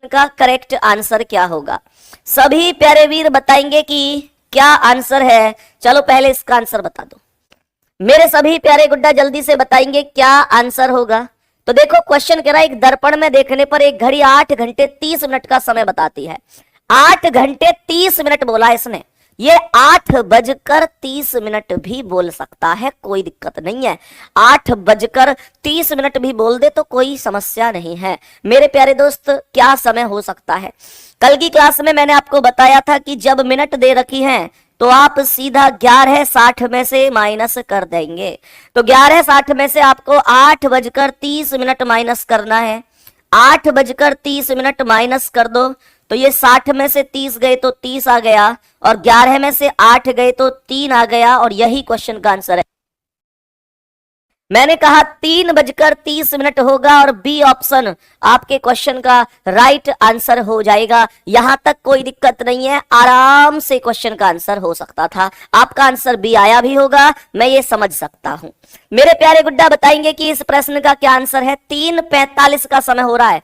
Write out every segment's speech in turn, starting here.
का correct answer क्या होगा? सभी प्यारे वीर बताएंगे कि क्या आंसर है। चलो पहले इसका आंसर बता दो मेरे सभी प्यारे गुड्डा, जल्दी से बताएंगे क्या आंसर होगा। तो देखो क्वेश्चन कह रहा है एक दर्पण में देखने पर एक घड़ी 8 घंटे 30 मिनट का समय बताती है। 8 घंटे 30 मिनट बोला इसने, ये 8:30 भी बोल सकता है, कोई दिक्कत नहीं है। 8:30 भी बोल दे तो कोई समस्या नहीं है। मेरे प्यारे दोस्त क्या समय हो सकता है? कल की क्लास में मैंने आपको बताया था कि जब मिनट दे रखी हैं तो आप सीधा 11:60 में से माइनस कर देंगे। तो 11:60 में से आपको 8:30 माइनस करना है। 8:30 माइनस कर दो तो ये 60 में से 30 गए तो 30 आ गया, और 11 में से 8 गए तो 3 आ गया, और यही क्वेश्चन का आंसर है। मैंने कहा 3:30 होगा और बी ऑप्शन आपके क्वेश्चन का राइट आंसर हो जाएगा। यहां तक कोई दिक्कत नहीं है, आराम से क्वेश्चन का आंसर हो सकता था। आपका आंसर बी आया भी होगा, मैं ये समझ सकता हूं। मेरे प्यारे गुड्डा बताएंगे कि इस प्रश्न का क्या आंसर है। 3:45 का समय हो रहा है।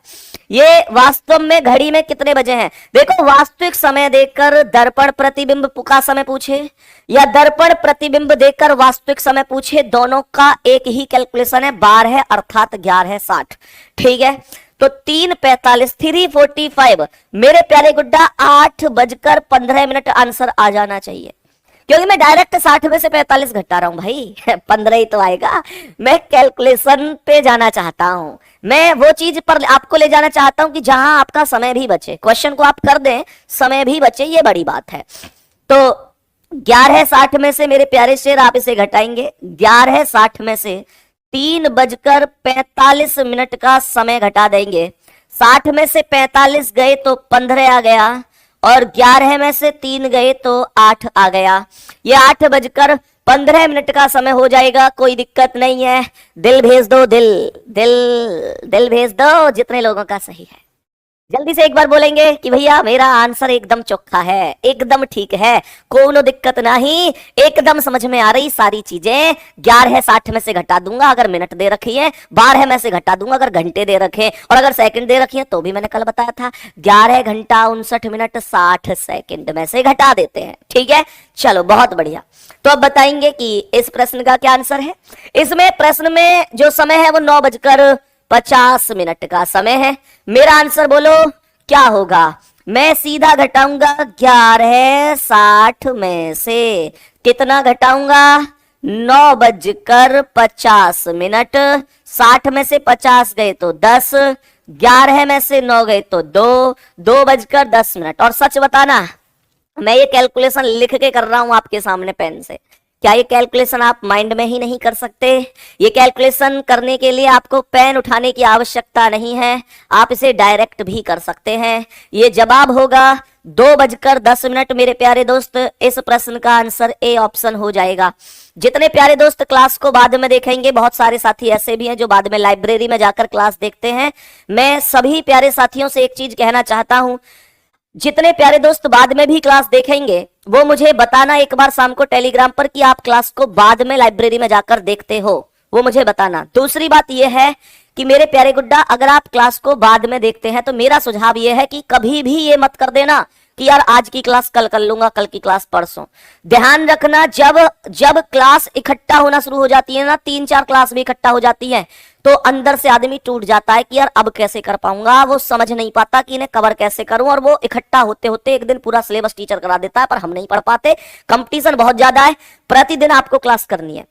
ये वास्तव में घड़ी में कितने बजे हैं? देखो वास्तविक समय देकर दर्पण प्रतिबिंब का समय पूछे या दर्पण प्रतिबिंब देकर वास्तविक समय पूछे, दोनों का एक ही कैलकुलेशन है, बार है अर्थात 11:60। ठीक है, तो 3:45 3:45 मेरे प्यारे गुड्डा 8:15 आंसर आ जाना चाहिए, क्योंकि मैं डायरेक्ट 60 में से 45 घटा रहा हूं भाई 15 ही तो आएगा। मैं कैलकुलेशन पे जाना चाहता हूं, मैं वो चीज पर आपको ले जाना चाहता हूं कि जहां आपका समय भी बचे। क्वेश्चन को आप कर दें, समय भी बचे, ये बड़ी बात है। तो 11:60 में से मेरे प्यारे शेर आप इसे घटाएंगे। 11:60 में से 3:45 का समय घटा देंगे। 60 में से 45 गए तो 15 आ गया, और 11 में से 3 गए तो 8 आ गया। ये 8:15 का समय हो जाएगा, कोई दिक्कत नहीं है। दिल भेज दो, दिल दिल दिल भेज दो जितने लोगों का सही है। जल्दी से एक बार बोलेंगे कि भैया मेरा आंसर एकदम चोखा है, एकदम ठीक है, कोनो दिक्कत नहीं, एकदम समझ में आ रही सारी चीजें। 11:60 में से घटा दूंगा अगर मिनट दे रखी है, 12 में से घटा दूंगा अगर घंटे दे रखे, और अगर सेकंड दे रखी है तो भी मैंने कल बताया था 11 घंटा 59 मिनट 60 सेकंड में से घटा देते हैं। ठीक है, चलो बहुत बढ़िया। तो अब बताएंगे कि इस प्रश्न का क्या आंसर है। इसमें प्रश्न में जो समय है वो 9:50 का समय है। मेरा आंसर बोलो क्या होगा? मैं सीधा घटाऊंगा 11:60 में से कितना घटाऊंगा? 9:50। 60 में से 50 गए तो 10, 11 में से 9 गए तो 2, 2:10। और सच बताना, मैं ये कैलकुलेशन लिख के कर रहा हूं आपके सामने पेन से। क्या ये कैलकुलेशन आप माइंड में ही नहीं कर सकते? ये कैलकुलेशन करने के लिए आपको पेन उठाने की आवश्यकता नहीं है, आप इसे डायरेक्ट भी कर सकते हैं। ये जवाब होगा 2:10। मेरे प्यारे दोस्त, इस प्रश्न का आंसर ए ऑप्शन हो जाएगा। जितने प्यारे दोस्त क्लास को बाद में देखेंगे, बहुत सारे साथी ऐसे भी हैं जो बाद में लाइब्रेरी में जाकर क्लास देखते हैं, मैं सभी प्यारे साथियों से एक चीज कहना चाहता हूं, जितने प्यारे दोस्त बाद में भी क्लास देखेंगे वो मुझे बताना एक बार शाम को टेलीग्राम पर कि आप क्लास को बाद में लाइब्रेरी में जाकर देखते हो, वो मुझे बताना। दूसरी बात यह है कि मेरे प्यारे गुड्डा, अगर आप क्लास को बाद में देखते हैं तो मेरा सुझाव यह है कि कभी भी ये मत कर देना कि यार आज की क्लास कल कर लूंगा, कल की क्लास परसों। ध्यान रखना, जब क्लास इकट्ठा होना शुरू हो जाती है ना, 3-4 क्लास भी इकट्ठा हो जाती है, तो अंदर से आदमी टूट जाता है कि यार अब कैसे कर पाऊंगा, वो समझ नहीं पाता कि इन्हें कवर कैसे करूं, और वो इकट्ठा होते होते एक दिन पूरा सिलेबस टीचर करा देता है, पर हम नहीं पढ़ पाते। कंपटीशन बहुत ज्यादा है, प्रतिदिन आपको क्लास करनी है।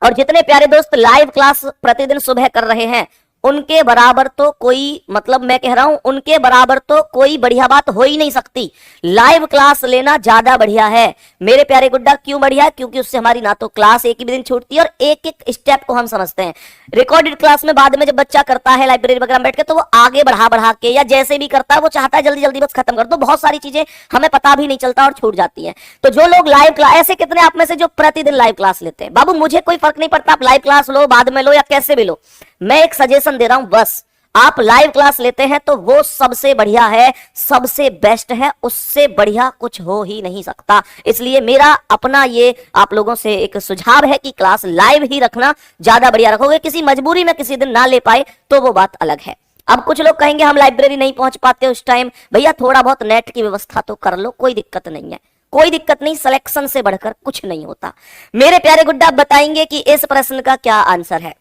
और जितने प्यारे दोस्त लाइव क्लास प्रतिदिन सुबह कर रहे हैं, उनके बराबर तो कोई, मतलब मैं कह रहा हूं उनके बराबर तो कोई बढ़िया बात हो ही नहीं सकती। लाइव क्लास लेना ज्यादा बढ़िया है मेरे प्यारे गुड्डा। क्यों बढ़िया? क्योंकि उससे हमारी ना तो क्लास एक ही दिन छूटती है और एक एक स्टेप को हम समझते हैं। रिकॉर्डेड क्लास में बाद में जब बच्चा करता है लाइब्रेरी वगैरह में बैठ के, तो वो आगे बढ़ा के या जैसे भी करता है वो चाहता है जल्दी जल्दी बस खत्म कर दो, बहुत सारी चीजें हमें पता भी नहीं चलता और छूट जाती है। तो जो लोग लाइव क्लास, ऐसे कितने आप में से जो प्रतिदिन लाइव क्लास लेते हैं? बाबू मुझे कोई फर्क नहीं पड़ता, आप लाइव क्लास लो, बाद में लो या कैसे भी लो, मैं एक सजेशन दे रहा हूं, बस आप लाइव क्लास लेते हैं तो वो सबसे बढ़िया है, सबसे बेस्ट है, उससे बढ़िया कुछ हो ही नहीं सकता। इसलिए मेरा अपना ये आप लोगों से एक सुझाव है कि क्लास लाइव ही रखना ज्यादा बढ़िया। रखोगे, किसी मजबूरी में किसी दिन ना ले पाए तो वो बात अलग है। अब कुछ लोग कहेंगे हम लाइब्रेरी नहीं पहुंच पाते उस टाइम, भैया थोड़ा बहुत नेट की व्यवस्था तो कर लो, कोई दिक्कत नहीं है, कोई दिक्कत नहीं, सिलेक्शन से बढ़कर कुछ नहीं होता। मेरे प्यारे गुड्डा बताएंगे कि इस प्रश्न का क्या आंसर है।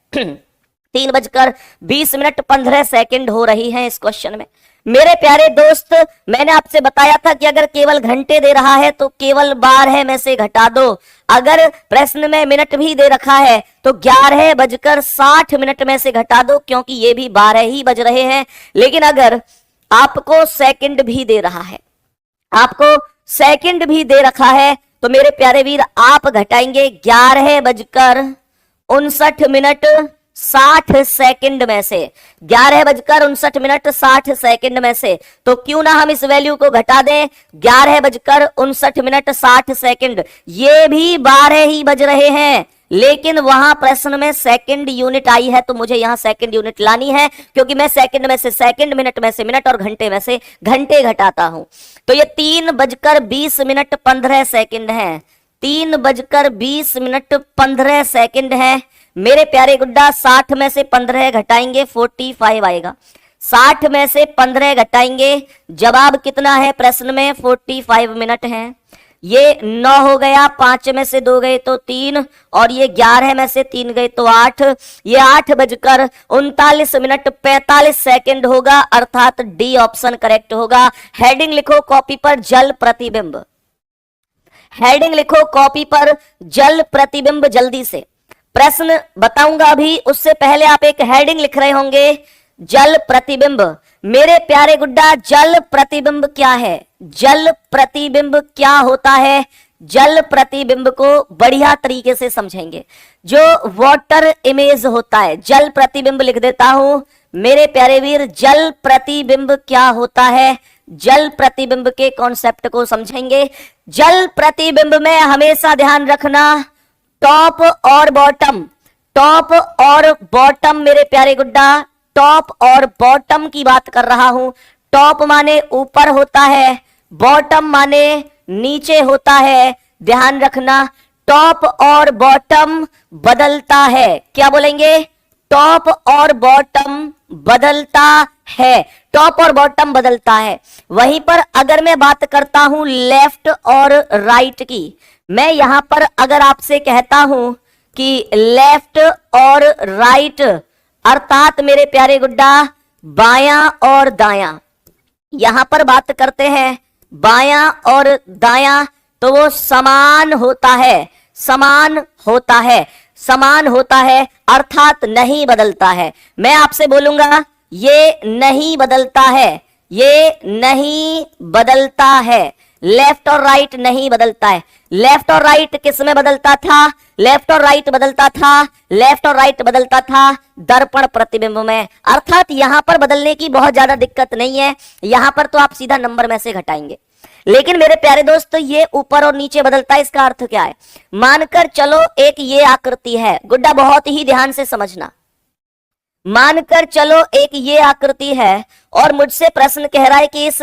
3:20 हो रही है इस क्वेश्चन में। मेरे प्यारे दोस्त, मैंने आपसे बताया था कि अगर केवल घंटे दे रहा है तो केवल 12 में से घटा दो, अगर प्रश्न में मिनट भी दे रखा है तो 11:60 में से घटा दो, क्योंकि ये भी 12 ही बज रहे हैं। लेकिन अगर आपको सेकंड भी दे रहा है, आपको सेकंड भी दे रखा है, तो मेरे प्यारे वीर आप घटाएंगे 11:59 में से, 11:59 में से। तो क्यों ना हम इस वैल्यू को घटा दें, 11:59 ये भी 12 ही बज रहे हैं, लेकिन वहां प्रश्न में सेकंड यूनिट आई है, तो मुझे यहां सेकंड यूनिट लानी है, क्योंकि मैं सेकंड में से सेकंड, मिनट में से मिनट और घंटे में से घंटे घटाता हूं। तो ये 3:20 है, 3:20 है। मेरे प्यारे गुड्डा 60 में से 15 घटाएंगे 45 आएगा, 60 में से 15 घटाएंगे, जवाब कितना है प्रश्न में 45 मिनट है। ये 9 हो गया, 5 में से 2 गए तो 3, और ये 11 में से 3 गए तो 8, ये 8:39 होगा, अर्थात डी ऑप्शन करेक्ट होगा। हेडिंग लिखो कॉपी पर, जल प्रतिबिंब। हेडिंग लिखो कॉपी पर, जल प्रतिबिंब। जल्दी से प्रश्न बताऊंगा अभी, उससे पहले आप एक हेडिंग लिख रहे होंगे, जल प्रतिबिंब। मेरे प्यारे गुड्डा, जल प्रतिबिंब क्या है, जल प्रतिबिंब क्या होता है, जल प्रतिबिंब को बढ़िया तरीके से समझेंगे। जो वाटर इमेज होता है, जल प्रतिबिंब लिख देता हूं मेरे प्यारे वीर। जल प्रतिबिंब क्या होता है, जल प्रतिबिंब के कॉन्सेप्ट को समझेंगे। जल प्रतिबिंब में हमेशा ध्यान रखना, टॉप और बॉटम, टॉप और बॉटम मेरे प्यारे गुड्डा, टॉप और बॉटम की बात कर रहा हूं। टॉप माने ऊपर होता है, बॉटम माने नीचे होता है। ध्यान रखना, टॉप और बॉटम बदलता है। क्या बोलेंगे, टॉप और बॉटम बदलता है, टॉप और बॉटम बदलता है। वहीं पर अगर मैं बात करता हूं लेफ्ट और राइट की, मैं यहां पर अगर आपसे कहता हूं कि लेफ्ट और राइट, अर्थात मेरे प्यारे गुड्डा बायां और दायां, यहां पर बात करते हैं बायां और दायां, तो वो समान होता है, समान होता है, समान होता है, अर्थात नहीं बदलता है। मैं आपसे बोलूंगा ये नहीं बदलता है, ये नहीं बदलता है, लेफ्ट और राइट नहीं बदलता है। लेफ्ट और राइट किस में बदलता था, लेफ्ट और राइट बदलता था, लेफ्ट और राइट बदलता था दर्पण प्रतिबिंब में। अर्थात यहां पर बदलने की बहुत ज्यादा दिक्कत नहीं है, यहां पर तो आप सीधा नंबर में से घटाएंगे। लेकिन मेरे प्यारे दोस्त, ये ऊपर और नीचे बदलता है, इसका अर्थ क्या है। मानकर चलो एक ये आकृति है, गुड्डा बहुत ही ध्यान से समझना। मानकर चलो एक ये आकृति है और मुझसे प्रश्न कह रहा है कि इस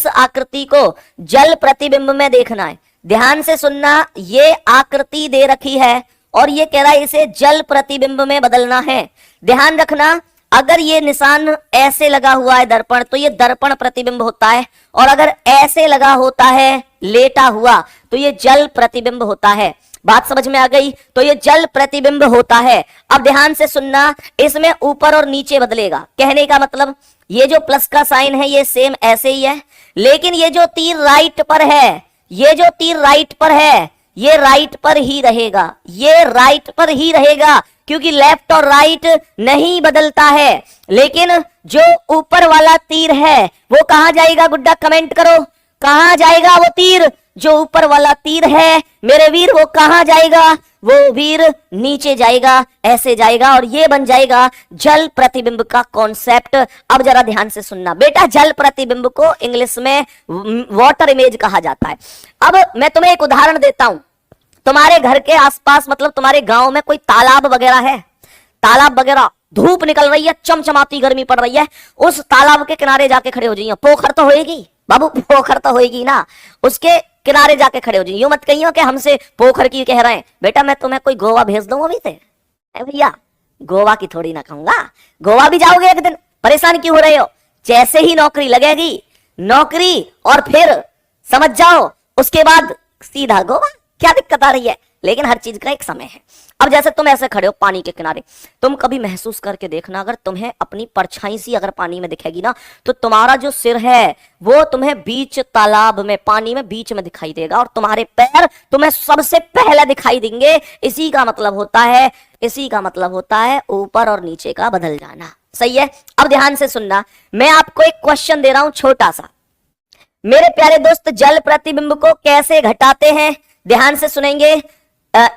आकृति को जल प्रतिबिंब में देखना है। ध्यान से सुनना, ये आकृति दे रखी है और ये कह रहा है इसे जल प्रतिबिंब में बदलना है। ध्यान रखना, अगर ये निशान ऐसे लगा हुआ है दर्पण, तो ये दर्पण प्रतिबिंब होता है, और अगर ऐसे लगा होता है लेटा हुआ, तो ये जल प्रतिबिंब होता है। बात समझ में आ गई, तो ये जल प्रतिबिंब होता है। अब ध्यान से सुनना, इसमें ऊपर और नीचे बदलेगा। कहने का मतलब ये जो प्लस का साइन है ये सेम ऐसे ही है, लेकिन ये जो तीर राइट पर है, ये जो तीर राइट पर है, ये राइट पर ही रहेगा, ये राइट पर ही रहेगा, क्योंकि लेफ्ट और राइट नहीं बदलता है। लेकिन जो ऊपर वाला तीर है वो कहां जाएगा, गुड्डा कमेंट करो, कहां जाएगा वो तीर, जो ऊपर वाला तीर है मेरे वीर, वो कहां जाएगा, वो वीर नीचे जाएगा, ऐसे जाएगा, और ये बन जाएगा जल प्रतिबिंब का कॉन्सेप्ट। अब जरा ध्यान से सुनना बेटा, जल प्रतिबिंब को इंग्लिश में वाटर इमेज कहा जाता है। अब मैं तुम्हें एक उदाहरण देता हूं। तुम्हारे घर के आसपास, मतलब तुम्हारे गांव में कोई तालाब वगैरह है, तालाब वगैरह, धूप निकल रही है, चमचमाती गर्मी पड़ रही है, उस तालाब के किनारे जाके खड़े हो जाइए। पोखर तो होएगी बाबू, पोखर तो होएगी ना, उसके किनारे जाके खड़े हो जाइए। यूं मत कहियो कि हमसे पोखर की कह रहे हैं। बेटा मैं तुम्हें कोई गोवा भेज दूंगा अभी से, भैया गोवा की थोड़ी ना कहूंगा, गोवा भी जाओगे एक दिन, परेशान क्यों हो रहे हो? जैसे ही नौकरी लगेगी, नौकरी और फिर समझ जाओ, उसके बाद सीधा गोवा। क्या दिक्कत आ रही है? लेकिन हर चीज का एक समय है। अब जैसे तुम ऐसे खड़े हो पानी के किनारे, तुम कभी महसूस करके देखना, अगर तुम्हें अपनी परछाई सी अगर पानी में दिखेगी ना, तो तुम्हारा जो सिर है वो तुम्हें बीच तालाब में, पानी में बीच में दिखाई देगा, और तुम्हारे पैर तुम्हें सबसे पहले दिखाई देंगे। इसी का मतलब होता है ऊपर और नीचे का बदल जाना। सही है? अब ध्यान से सुनना, मैं आपको एक क्वेश्चन दे रहा हूं छोटा सा। मेरे प्यारे दोस्त, जल प्रतिबिंब को कैसे घटाते हैं? ध्यान से सुनेंगे।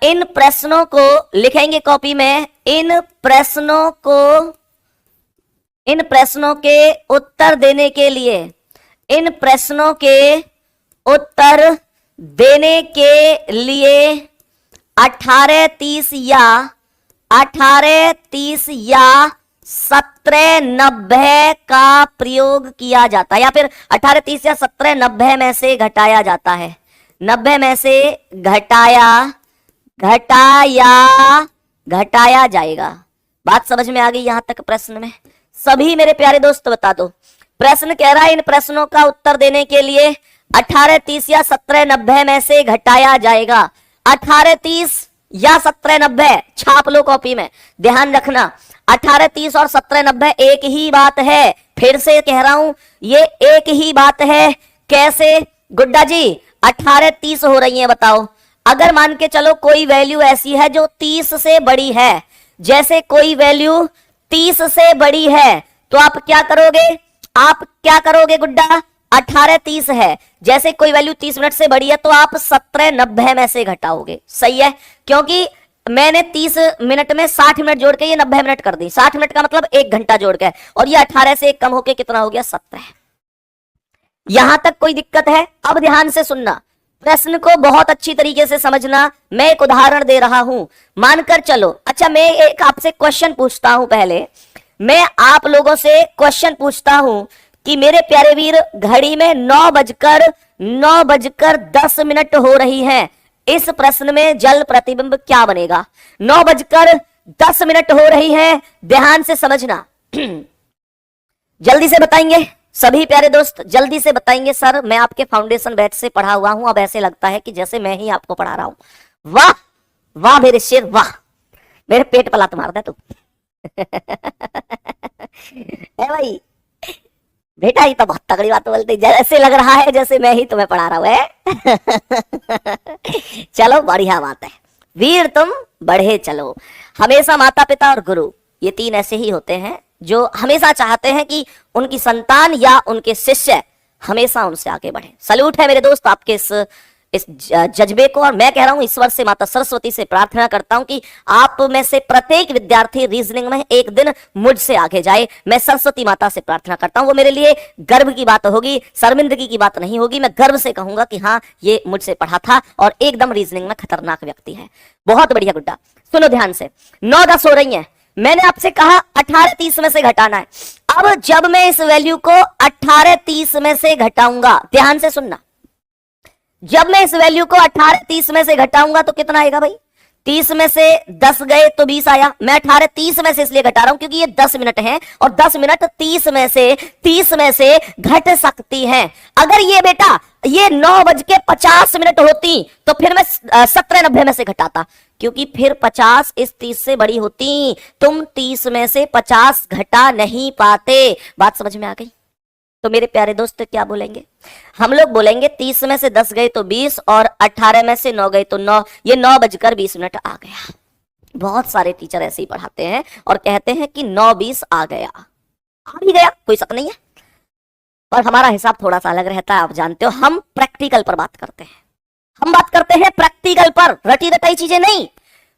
इन प्रश्नों को लिखेंगे कॉपी में। इन प्रश्नों के उत्तर देने के लिए, इन प्रश्नों के उत्तर देने के लिए 1830 या 1790 का प्रयोग किया जाता है, या फिर 1830 या 1790 में से घटाया जाता है। 90 में से घटाया जाएगा। बात समझ में आ गई यहां तक? प्रश्न में सभी मेरे प्यारे दोस्त बता दो। प्रश्न कह रहा है इन प्रश्नों का उत्तर देने के लिए 1830 या 1790 में से घटाया जाएगा। 1830 या 1790 छाप लो कॉपी में। ध्यान रखना, 1830 और 1790 एक ही बात है। फिर से कह रहा हूं, ये एक ही बात है। कैसे गुड्डा जी 1830 हो रही है? बताओ। अगर मान के चलो कोई वैल्यू ऐसी है जो 30 से बड़ी है, जैसे कोई वैल्यू 30 से बड़ी है, तो आप क्या करोगे गुड्डा? 1830 है, जैसे कोई वैल्यू 30 मिनट से बड़ी है, तो आप 1790 में से घटाओगे। सही है? क्योंकि मैंने 30 मिनट में 60 मिनट जोड़ के ये 90 मिनट कर दी। 60 मिनट का मतलब 1 घंटा जोड़ के, और ये 18 से 1 कम होके कितना हो गया? 17। यहां तक कोई दिक्कत है? अब ध्यान से सुनना, प्रश्न को बहुत अच्छी तरीके से समझना। मैं एक उदाहरण दे रहा हूं, मानकर चलो। अच्छा, मैं एक आपसे क्वेश्चन पूछता हूं। पहले मैं आप लोगों से क्वेश्चन पूछता हूं कि मेरे प्यारे वीर, घड़ी में 9:10 हो रही है। इस प्रश्न में जल प्रतिबिंब क्या बनेगा? 9:10 हो रही है। ध्यान से समझना। जल्दी से बताएंगे सभी प्यारे दोस्त, जल्दी से बताएंगे। सर मैं आपके फाउंडेशन बैच से पढ़ा हुआ हूं, अब ऐसे लगता है कि जैसे मैं ही आपको पढ़ा रहा हूं। वाह वाह मेरे शेर, वाह। मेरे पेट पर लात मार दे तू। भाई बेटा, ये तो बहुत तगड़ी बात बोलते, जैसे लग रहा है जैसे मैं ही तुम्हें पढ़ा रहा हूं। चलो बढ़िया बात है वीर, तुम बढ़े चलो। हमेशा माता पिता और गुरु, ये तीन ऐसे ही होते हैं जो हमेशा चाहते हैं कि उनकी संतान या उनके शिष्य हमेशा उनसे आगे बढ़े। सल्यूट है मेरे दोस्त आपके इस जज्बे को। और मैं कह रहा हूं, ईश्वर से, माता सरस्वती से प्रार्थना करता हूं कि आप में से प्रत्येक विद्यार्थी रीजनिंग में एक दिन मुझसे आगे जाए। मैं सरस्वती माता से प्रार्थना करता हूं, वो मेरे लिए गर्व की बात होगी, शर्मिंदगी की बात नहीं होगी। मैं गर्व से कहूंगा कि हाँ, ये मुझसे पढ़ा था और एकदम रीजनिंग में खतरनाक व्यक्ति है। बहुत बढ़िया गुड्डा। सुनो ध्यान से, 9:10 हो रही है। मैंने आपसे कहा 1830 में से घटाना है। अब जब मैं इस वैल्यू को 1830 में से घटाऊंगा, ध्यान से सुनना, जब मैं इस वैल्यू को 1830 में से घटाऊंगा तो कितना आएगा भाई? 30 में से 10 गए तो 20 आया। मैं 1830 में से इसलिए घटा रहा हूं क्योंकि ये 10 मिनट है और 10 मिनट 30 में से घट सकती हैं। अगर ये बेटा ये 9:50 होती तो फिर मैं 1790 में से घटाता, क्योंकि फिर 50 इस 30 से बड़ी होती। तुम 30 में से 50 घटा नहीं पाते। बात समझ में आ गई? तो मेरे प्यारे दोस्त क्या बोलेंगे? हम लोग बोलेंगे 30 में से 10 गए तो 20 और 18 में से 9 गए तो 9। ये 9:20 आ गया। बहुत सारे टीचर ऐसे ही पढ़ाते हैं और कहते हैं कि 9:20 आ गया। आ भी गया, कोई शक नहीं है, पर हमारा हिसाब थोड़ा सा अलग रहता है। आप जानते हो, हम प्रैक्टिकल पर बात करते हैं। हम बात करते हैं प्रैक्टिकल पर, रटी रटाई चीजें नहीं।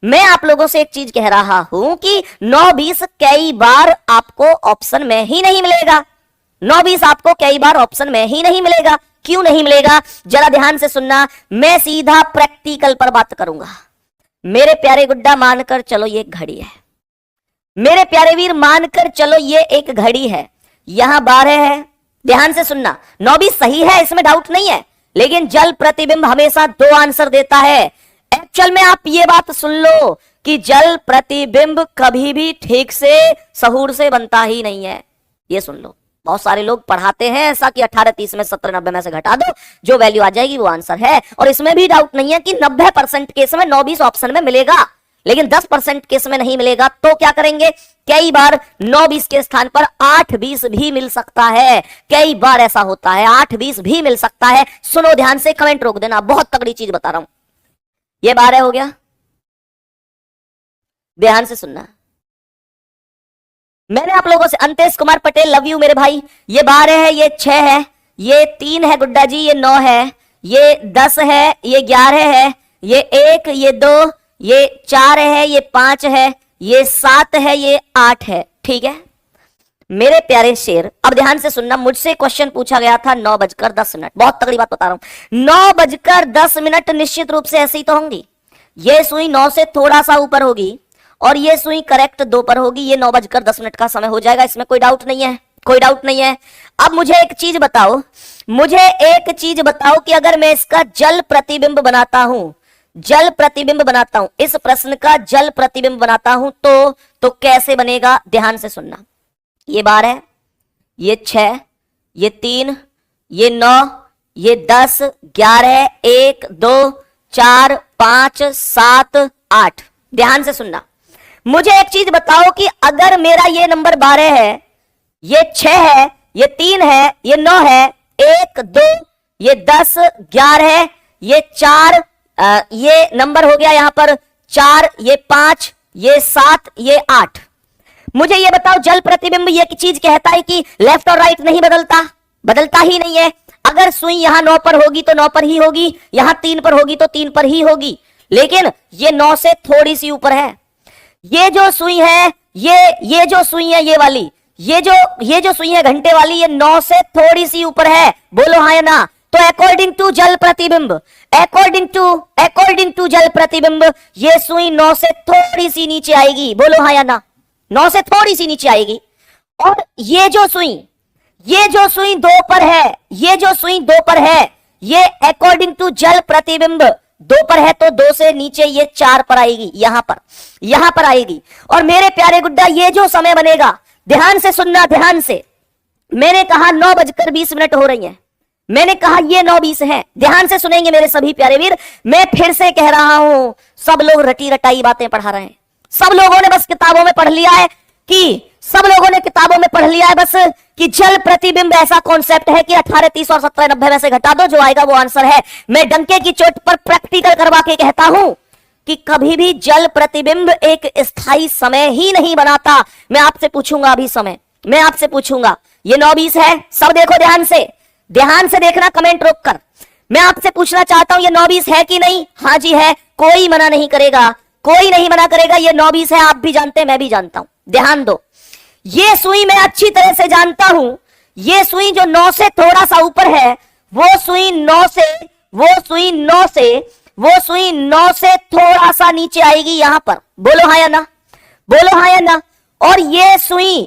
मैं आप लोगों से एक चीज कह रहा हूं कि 9:20 कई बार आपको ऑप्शन में ही नहीं मिलेगा। 9:20 आपको कई बार ऑप्शन में ही नहीं मिलेगा। क्यों नहीं मिलेगा? जरा ध्यान से सुनना, मैं सीधा प्रैक्टिकल पर बात करूंगा। मेरे प्यारे गुड्डा, मानकर चलो ये घड़ी है। मेरे प्यारे वीर, मानकर चलो ये एक घड़ी है, यहां 12 है। ध्यान से सुनना, 9:20 सही है, इसमें डाउट नहीं है, लेकिन जल प्रतिबिंब हमेशा 2 आंसर देता है। एक्चुअल में आप ये बात सुन लो कि जल प्रतिबिंब कभी भी ठीक से सहूर से बनता ही नहीं है। ये सुन लो, बहुत सारे लोग पढ़ाते हैं ऐसा कि 18, 30 में 17, 90 में से घटा दो, जो वैल्यू आ जाएगी वो आंसर है। और इसमें भी डाउट नहीं है कि 90% केस में 9, 20 ऑप्शन में मिलेगा, लेकिन 10% केस में नहीं मिलेगा। तो क्या करेंगे, कई बार 9, 20 के स्थान पर 8, 20 भी मिल सकता है। कई बार ऐसा होता है, 8, 20 भी मिल सकता है। सुनो ध्यान से, कमेंट रोक देना, बहुत तगड़ी चीज बता रहा हूं। ये 12 हो गया, ध्यान से सुनना। मैंने आप लोगों से, अंतेश कुमार पटेल, लव यू मेरे भाई। ये 12 है, ये 6 है, ये 3 है गुड्डा जी, ये 9 है, ये 10 है, ये 11 है, ये 1, ये 2, ये 4 है, ये 5 है, ये 7 है, ये 8 है। ठीक है मेरे प्यारे शेर, अब ध्यान से सुनना। मुझसे क्वेश्चन पूछा गया था 9:10, बहुत तगड़ी बात बता रहा हूं। 9:10 निश्चित रूप से ऐसी तो होंगी, ये सुई 9 से थोड़ा सा ऊपर होगी और ये सुई करेक्ट 2 पर होगी। ये 9:10 का समय हो जाएगा, इसमें कोई डाउट नहीं है, कोई डाउट नहीं है। अब मुझे एक चीज बताओ, मुझे एक चीज बताओ कि अगर मैं इसका जल प्रतिबिंब बनाता हूं, जल प्रतिबिंब बनाता हूं, इस प्रश्न का जल प्रतिबिंब बनाता हूं तो कैसे बनेगा? ध्यान से सुनना। ये 12, ये 6, ये 3, ये 9, ये 10, 11, 1, 2, 4, 5, 7, 8। ध्यान से सुनना। मुझे एक चीज बताओ कि अगर मेरा ये नंबर 12 है, ये 6 है, ये 3 है, ये 9 है, 1, 2, ये 10, 11, ये 4, ये नंबर हो गया यहां पर 4, ये 5, ये 7, ये 8। मुझे ये बताओ, जल प्रतिबिंब ये चीज कहता है कि लेफ्ट और राइट नहीं बदलता, बदलता ही नहीं है। अगर सुई यहां 9 पर होगी तो 9 पर ही होगी, यहां 3 पर होगी तो 3 पर ही होगी, लेकिन ये 9 से थोड़ी सी ऊपर है। ये जो सुई है, ये जो सुई है, ये वाली, ये जो सुई है घंटे वाली, ये 9 से थोड़ी सी ऊपर है। बोलो हाँ या ना? तो अकॉर्डिंग टू जल प्रतिबिंब, अकॉर्डिंग टू जल प्रतिबिंब, ये सुई 9 से थोड़ी सी नीचे आएगी। बोलो हाँ या ना? 9 से थोड़ी सी नीचे आएगी। और ये जो सुई 2 पर है, ये जो सुई 2 पर है, ये अकॉर्डिंग टू जल प्रतिबिंब 2 पर है, तो 2 से नीचे ये 4 पर आएगी, यहां पर आएगी। और मेरे प्यारे गुड्डा, ये जो समय बनेगा, ध्यान से सुनना, ध्यान से। मैंने कहा 9:20 हो रही है, मैंने कहा ये 9:20 है। ध्यान से सुनेंगे मेरे सभी प्यारे वीर, मैं फिर से कह रहा हूं, सब लोग रटी रटाई बातें पढ़ा रहे हैं। सब लोगों ने बस किताबों में पढ़ लिया है बस कि जल प्रतिबिंब ऐसा कॉन्सेप्ट है कि 18, 30 और 17, 90 में से घटा दो, जो आएगा वो आंसर है। मैं डंके की चोट पर प्रैक्टिकल करवा के कहता हूं कि कभी भी जल प्रतिबिंब एक स्थायी समय ही नहीं बनाता। मैं आपसे पूछूंगा अभी समय, मैं आपसे पूछूंगा, ये 9:20 है, सब देखो ध्यान से देखना, कमेंट रोक कर। मैं आपसे पूछना चाहता हूं, ये 9:20 है कि नहीं? हाँ जी है, कोई मना नहीं करेगा, कोई नहीं मना करेगा। ये 9:20 है, आप भी जानते हैं, मैं भी जानता हूं। ध्यान दो, ये सुई मैं अच्छी तरह से जानता हूं। ये सुई जो 9 से थोड़ा सा ऊपर है, वो सुई 9 से थोड़ा सा नीचे आएगी यहां पर। बोलो हाँ या ना? बोलो हाँ या ना? और ये सुई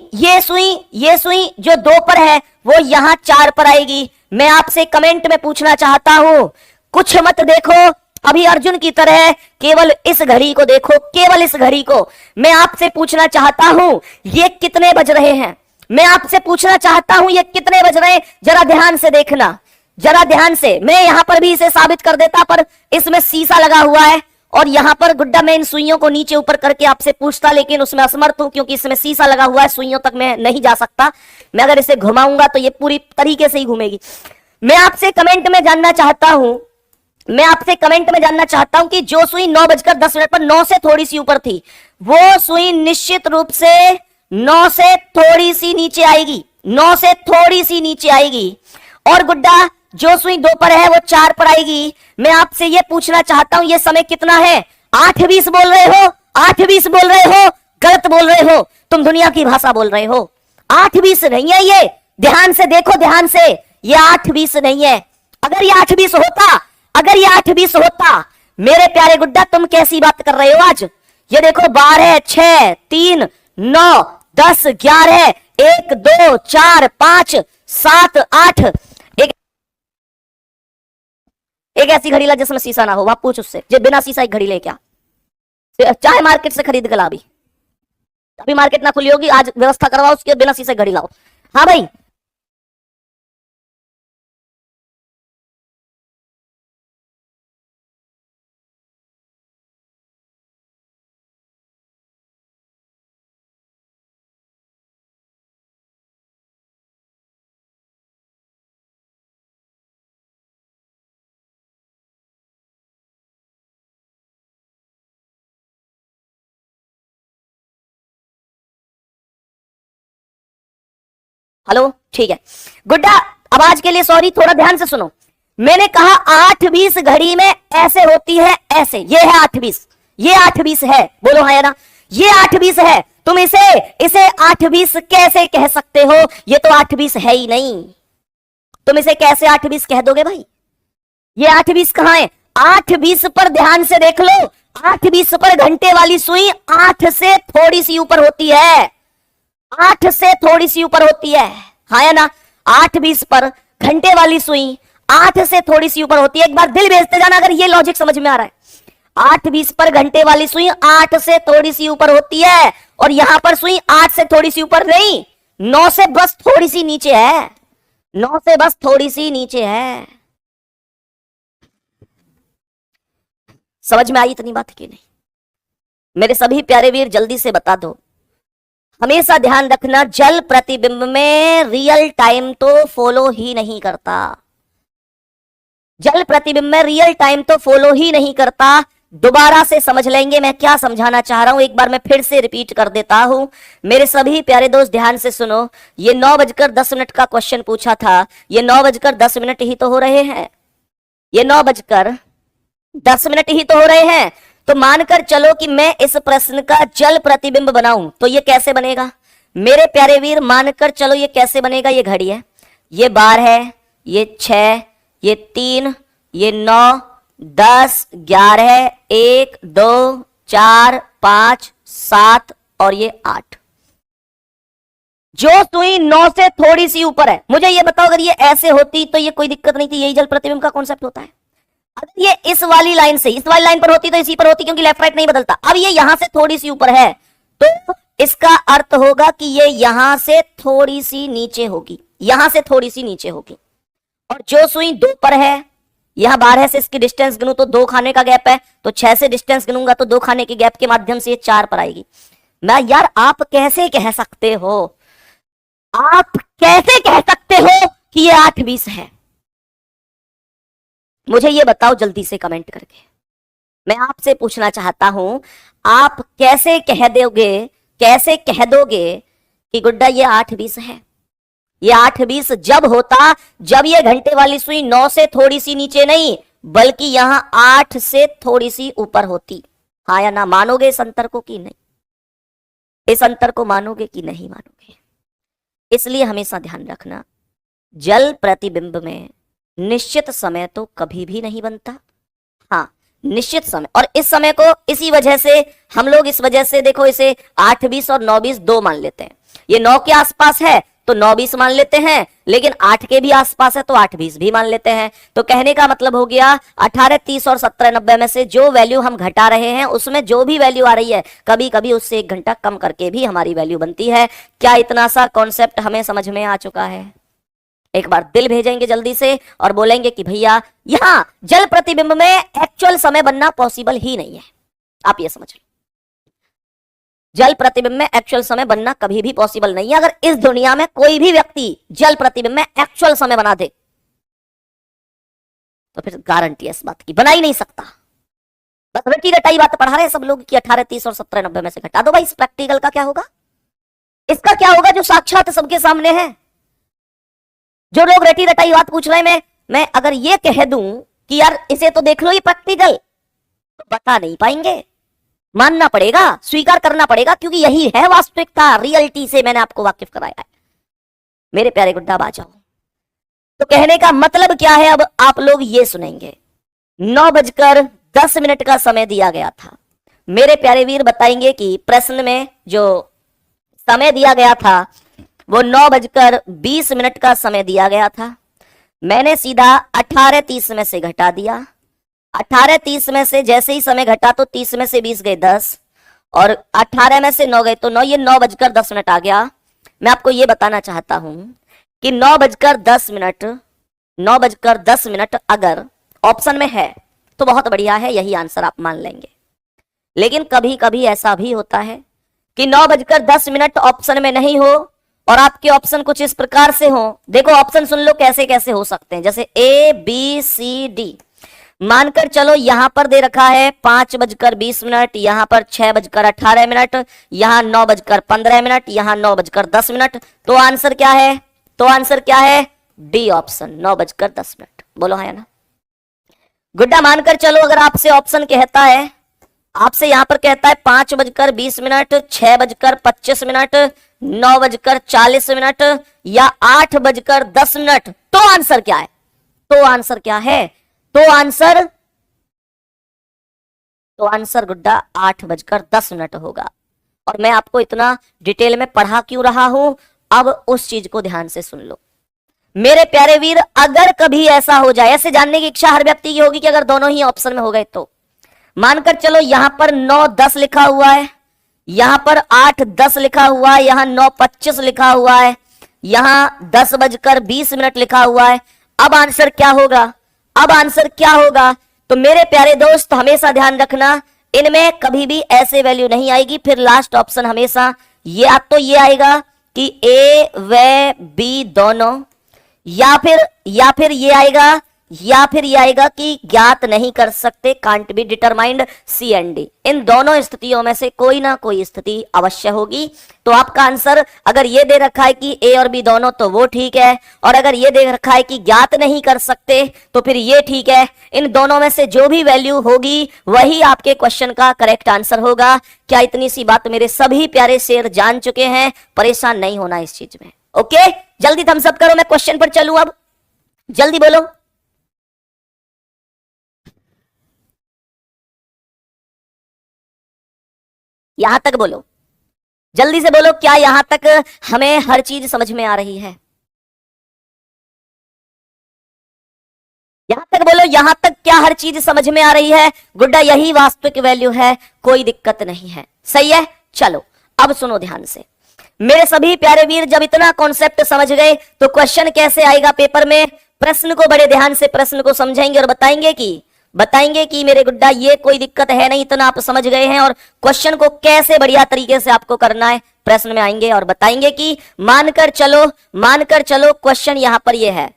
जो 2 पर है, वो यहां 4 पर आएगी। मैं आपसे कमेंट में पूछना चाहता हूं, कुछ मत देखो, अभी अर्जुन की तरह केवल इस घड़ी को देखो, केवल इस घड़ी को। मैं आपसे पूछना चाहता हूं, ये कितने बज रहे हैं? मैं आपसे पूछना चाहता हूं, ये कितने बज रहे हैं? जरा ध्यान से देखना, जरा ध्यान से। मैं यहां पर भी इसे साबित कर देता, पर इसमें शीशा लगा हुआ है और यहां पर गुड्डा मैं इन सुइयों को नीचे ऊपर करके आपसे पूछता, लेकिन उसमें असमर्थ हूं क्योंकि इसमें शीशा लगा हुआ है, सुइयों तक मैं नहीं जा सकता। मैं अगर इसे घुमाऊंगा तो ये पूरी तरीके से ही घूमेगी। मैं आपसे कमेंट में जानना चाहता हूं कि जो सुई 9:10 पर 9 से थोड़ी सी ऊपर थी, वो सुई निश्चित रूप से 9 से थोड़ी सी नीचे आएगी, 9 से थोड़ी सी नीचे आएगी। और गुड्डा जो सुई 2 पर है, वो 4 पर आएगी। मैं आपसे ये पूछना चाहता हूं, ये समय कितना है? 8:20 बोल रहे हो, 8:20 बोल रहे हो, गलत बोल रहे हो, तुम दुनिया की भाषा बोल रहे हो। 8:20 नहीं है ये, ध्यान से देखो, ध्यान से, ये 8:20 नहीं है। अगर ये 8:20 होता, मेरे प्यारे गुड्डा, तुम कैसी बात कर रहे हो आज? ये देखो 12, 6, 3, 9, 10, 11, 1, 2, 4, 5, 7, 8। एक ऐसी घड़ी ला जिसमें शीशा ना हो, वहां पूछ उससे, जो बिना शीशा एक घड़ी ले क्या, चाहे मार्केट से खरीद के ला। अभी मार्केट ना खुली होगी, आज व्यवस्था करवाओ उसके, बिना शीशे घड़ी लाओ। हाँ भाई, हेलो, ठीक है गुड्डा, अब आज के लिए सॉरी, थोड़ा ध्यान से सुनो। मैंने कहा 8:20 घड़ी में ऐसे होती है, ऐसे, ये है 8:20, ये 8:20 है, बोलो हाँ या ना, ये 8:20 है। तुम इसे इसे 8:20 कैसे कह सकते हो? ये तो 8:20 है ही नहीं, तुम इसे कैसे 8:20 कह दोगे भाई? ये 8:20 कहां है? 8:20 पर ध्यान से देख लो, 8:20 पर घंटे वाली सुई 8 से थोड़ी सी ऊपर होती है, 8 से थोड़ी सी ऊपर होती है, हाँ या ना? 8:20 पर घंटे वाली सुई 8 से थोड़ी सी ऊपर होती है। एक बार दिल भेजते जाना अगर ये लॉजिक समझ में आ रहा है। 8:20 पर घंटे वाली सुई 8 से थोड़ी सी ऊपर होती है, और यहां पर सुई 8 से थोड़ी सी ऊपर नहीं, 9 से बस थोड़ी सी नीचे है, 9 से बस थोड़ी सी नीचे है। समझ में आई इतनी बात की नहीं? मेरे सभी प्यारे वीर जल्दी से बता दो। हमेशा ध्यान रखना, जल प्रतिबिंब में रियल टाइम तो फॉलो ही नहीं करता, जल प्रतिबिंब में रियल टाइम तो फॉलो ही नहीं करता। दोबारा से समझ लेंगे मैं क्या समझाना चाह रहा हूं, एक बार मैं फिर से रिपीट कर देता हूं। मेरे सभी प्यारे दोस्त ध्यान से सुनो, ये 9:10 का क्वेश्चन पूछा था, ये 9:10 ही तो हो रहे हैं, ये 9:10 ही तो हो रहे हैं। तो मानकर चलो कि मैं इस प्रश्न का जल प्रतिबिंब बनाऊं, तो ये कैसे बनेगा मेरे प्यारे वीर? मानकर चलो ये कैसे बनेगा? ये घड़ी है, ये बार है, ये 6, ये 3, ये 9, 10, 11, 1, 2, 4, 5, 7 और ये 8। जो सुई 9 से थोड़ी सी ऊपर है, मुझे ये बताओ अगर ये ऐसे होती तो ये कोई दिक्कत नहीं थी, यही जल प्रतिबिंब का कॉन्सेप्ट होता है। अगर ये इस वाली लाइन से इस वाली लाइन पर होती तो इसी पर होती, क्योंकि लेफ्ट राइट नहीं बदलता। अब ये यहां से थोड़ी सी ऊपर है, तो इसका अर्थ होगा कि ये यहां से थोड़ी सी नीचे होगी, यहां से थोड़ी सी नीचे होगी। और जो सुई 2 पर है, यहां 12 से इसकी डिस्टेंस गिनूं तो 2 खाने का गैप है, तो 6 से डिस्टेंस गिनूंगा तो 2 खाने के गैप के माध्यम से ये 4 पर आएगी। मैं यार, आप कैसे कह सकते हो, आप कैसे कह सकते हो कि ये 8:20 है? मुझे ये बताओ जल्दी से कमेंट करके। मैं आपसे पूछना चाहता हूं, आप कैसे कह दोगे, कैसे कह दोगे कि गुड्डा ये 8:20 है? ये 8:20 जब होता जब ये घंटे वाली सुई 9 से थोड़ी सी नीचे नहीं, बल्कि यहां 8 से थोड़ी सी ऊपर होती। हाँ या ना? मानोगे इस अंतर को कि नहीं? इस अंतर को मानोगे कि नहीं मानोगे? इसलिए हमेशा ध्यान रखना, जल प्रतिबिंब में निश्चित समय तो कभी भी नहीं बनता। हाँ, निश्चित समय, और इस समय को इसी वजह से हम लोग, इस वजह से देखो इसे 8:20 और 9:20 दो मान लेते हैं। ये 9 के आसपास है तो 9:20 मान लेते हैं, लेकिन 8 के भी आसपास है तो 8:20 भी मान लेते हैं। तो कहने का मतलब हो गया 18, 30 और 17, 90 में से जो वैल्यू हम घटा रहे हैं उसमें जो भी वैल्यू आ रही है, कभी कभी उससे 1 घंटा कम करके भी हमारी वैल्यू बनती है। क्या इतना सा कॉन्सेप्ट हमें समझ में आ चुका है? एक बार दिल भेजेंगे जल्दी से और बोलेंगे कि भैया यहां जल प्रतिबिंब में एक्चुअल समय बनना पॉसिबल ही नहीं है। आप ये समझ लो, जल प्रतिबिंब में एक्चुअल समय बनना कभी भी पॉसिबल नहीं है। अगर इस दुनिया में कोई भी व्यक्ति जल प्रतिबिंब में एक्चुअल समय बना दे तो फिर गारंटी है इस बात की, बना ही नहीं सकता। बस रटी रटाई बात पढ़ा रहे हैं सब लोग कि 18, 30 और 17, 90 में से घटा दो। भाई इस प्रैक्टिकल का क्या होगा? इसका क्या होगा जो साक्षात सबके सामने है? जो लोग रटी रटाई बात पूछ रहे हैं, मैं अगर ये कह दूं कि यार इसे तो देख लो ये प्रैक्टिकल, तो बता नहीं पाएंगे। मानना पड़ेगा, स्वीकार करना पड़ेगा, क्योंकि यही है वास्तविकता। रियलिटी से मैंने आपको वाकिफ कराया है। मेरे प्यारे गुड्डा आ जाओ। तो कहने का मतलब क्या है, अब आप लोग ये सुनेंगे। 9:10 का समय दिया गया था। मेरे प्यारे वीर बताएंगे कि प्रश्न में जो समय दिया गया था वो 9:20 का समय दिया गया था। मैंने सीधा 18:30 में से घटा दिया। 18:30 में से जैसे ही समय घटा तो 30 में से 20 गए 10, और 18 में से 9 गए तो 9, ये 9:10 आ गया। मैं आपको यह बताना चाहता हूं कि 9:10 9:10 अगर ऑप्शन में है तो बहुत बढ़िया है, यही आंसर आप मान लेंगे। लेकिन कभी कभी ऐसा भी होता है कि 9:10 ऑप्शन में नहीं हो और आपके ऑप्शन कुछ इस प्रकार से हो। देखो ऑप्शन सुन लो कैसे कैसे हो सकते हैं, जैसे A B C D। मानकर चलो यहां पर दे रखा है 5:20, यहां पर 6:18, यहां 9:15, यहां 9:10। तो आंसर क्या है? तो आंसर क्या है? D option, 9:10। बोलो हाँ या ना? गुड्डा मानकर चलो अगर आपसे ऑप्शन कहता है, आपसे यहां पर कहता है 5:20, 6:25, 9:40 या 8:10, तो आंसर क्या है? तो आंसर क्या है? तो आंसर गुड्डा 8:10 होगा। और मैं आपको इतना डिटेल में पढ़ा क्यों रहा हूं, अब उस चीज को ध्यान से सुन लो मेरे प्यारे वीर। अगर कभी ऐसा हो जाए, ऐसे जानने की इच्छा हर व्यक्ति की होगी कि अगर दोनों ही ऑप्शन में हो गए तो मानकर चलो यहां पर 9:10 लिखा हुआ है, यहां पर 8:10 लिखा हुआ है, यहां 9:25 लिखा हुआ है, यहां 10:20 लिखा हुआ है। अब आंसर क्या होगा? अब आंसर क्या होगा? तो मेरे प्यारे दोस्त हमेशा ध्यान रखना, इनमें कभी भी ऐसे वैल्यू नहीं आएगी। फिर लास्ट ऑप्शन हमेशा या तो ये आएगा कि ए व बी दोनों, या फिर ये आएगा कि ज्ञात नहीं कर सकते, can't be determined, C and D. इन दोनों स्थितियों में से कोई ना कोई स्थिति अवश्य होगी। तो आपका आंसर अगर ये दे रखा है कि ए और बी दोनों तो वो ठीक है, और अगर ये दे रखा है कि ज्ञात नहीं कर सकते तो फिर ये ठीक है। इन दोनों में से जो भी वैल्यू होगी वही आपके क्वेश्चन का करेक्ट आंसर होगा। क्या इतनी सी बात मेरे सभी प्यारे शेर जान चुके हैं? परेशान नहीं होना इस चीज में। ओके, जल्दी थम्स अप करो, मैं क्वेश्चन पर चलूं। अब जल्दी बोलो। यहां तक बोलो, जल्दी से बोलो, क्या यहां तक हमें हर चीज समझ में आ रही है? यहां तक बोलो, यहां तक क्या हर चीज समझ में आ रही है? गुड्डा यही वास्तविक वैल्यू है, कोई दिक्कत नहीं है। सही है, चलो अब सुनो ध्यान से मेरे सभी प्यारे वीर। जब इतना कॉन्सेप्ट समझ गए तो क्वेश्चन कैसे आएगा पेपर में? प्रश्न को बड़े ध्यान से प्रश्न को समझेंगे और बताएंगे कि मेरे गुड्डा ये कोई दिक्कत है नहीं, इतना आप समझ गए हैं, और क्वेश्चन को कैसे बढ़िया तरीके से आपको करना है प्रश्न में आएंगे और बताएंगे कि मानकर चलो क्वेश्चन यहां पर ये है,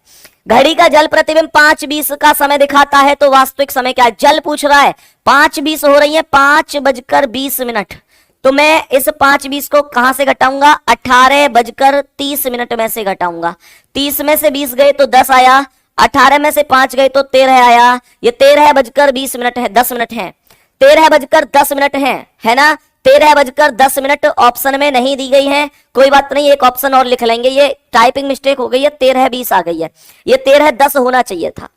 घड़ी का जल प्रतिबिंब 5:20 का समय दिखाता है, तो वास्तविक समय क्या है? जल पूछ रहा है, 5:20 हो रही है, 5:20। तो मैं इस 5:20 को कहां से घटाऊंगा? 18:30 में से घटाऊंगा। 30 में से 20 गए तो 10 आया, 18 में से 5 गए तो 13 आया। ये 13:20 है, 10 मिनट है, 13:10 है ना? 13:10 ऑप्शन में नहीं दी गई है, कोई बात नहीं, एक ऑप्शन और लिख लेंगे, ये टाइपिंग मिस्टेक हो गई है, 13:20 आ गई है, ये 13:10 होना चाहिए था।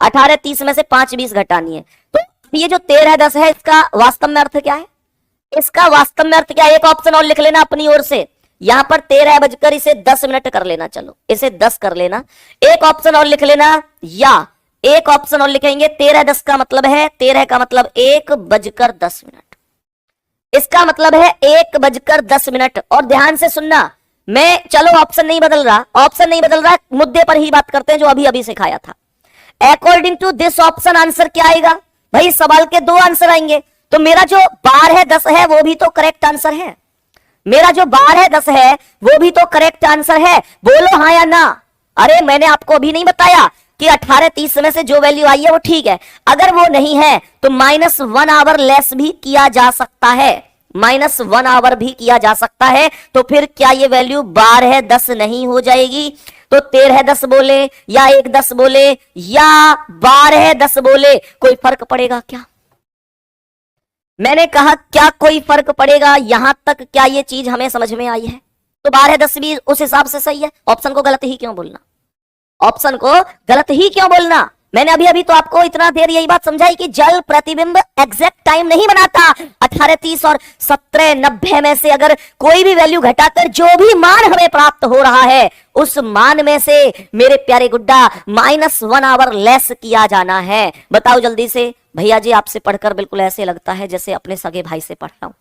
18:30 में से 5:20 घटानी है। तो ये जो 13:10 है, इसका वास्तव में अर्थ क्या है? इसका वास्तव में अर्थ क्या है? एक ऑप्शन और लिख लेना अपनी ओर से, यहां पर 13 इसे 10 मिनट कर लेना, चलो इसे 10 कर लेना। एक ऑप्शन और लिख लेना, या एक ऑप्शन और लिखेंगे, 13:10 का मतलब है, 13 का मतलब 1:10। इसका मतलब है 1:10। और ध्यान से सुनना, मैं चलो ऑप्शन नहीं बदल रहा, मुद्दे पर ही बात करते हैं जो अभी अभी सिखाया था। According to this option answer क्या आएगा? भाई सवाल के दो आंसर आएंगे, तो मेरा जो 12:10 है वो भी तो करेक्ट आंसर है, मेरा जो 12:10 है वो भी तो करेक्ट आंसर है। बोलो हाँ या ना? अरे मैंने आपको अभी नहीं बताया कि 18:30 में से जो वैल्यू आई है वो ठीक है, अगर वो नहीं है तो -1 आवर लेस भी किया जा सकता है, -1 आवर भी किया जा सकता है। तो फिर क्या ये वैल्यू 12:10 नहीं हो जाएगी? तो 13:10 बोले या 1:10 बोले या 12:10 बोले, कोई फर्क पड़ेगा क्या? मैंने कहा क्या कोई फर्क पड़ेगा? यहां तक क्या ये चीज हमें समझ में आई है? तो 12:10 भी उस हिसाब से सही है। ऑप्शन को गलत ही क्यों बोलना? ऑप्शन को गलत ही क्यों बोलना? मैंने अभी तो आपको इतना देर यही बात समझाई कि जल प्रतिबिंब एग्जैक्ट टाइम नहीं बनाता। 18:30 और 17:90 में से अगर कोई भी वैल्यू घटाकर जो भी मान हमें प्राप्त हो रहा है, उस मान में से मेरे प्यारे गुड्डा -1 आवर लेस किया जाना है। बताओ जल्दी से। भैया जी आपसे पढ़कर बिल्कुल ऐसे लगता है जैसे अपने सगे भाई से पढ़ रहा हूं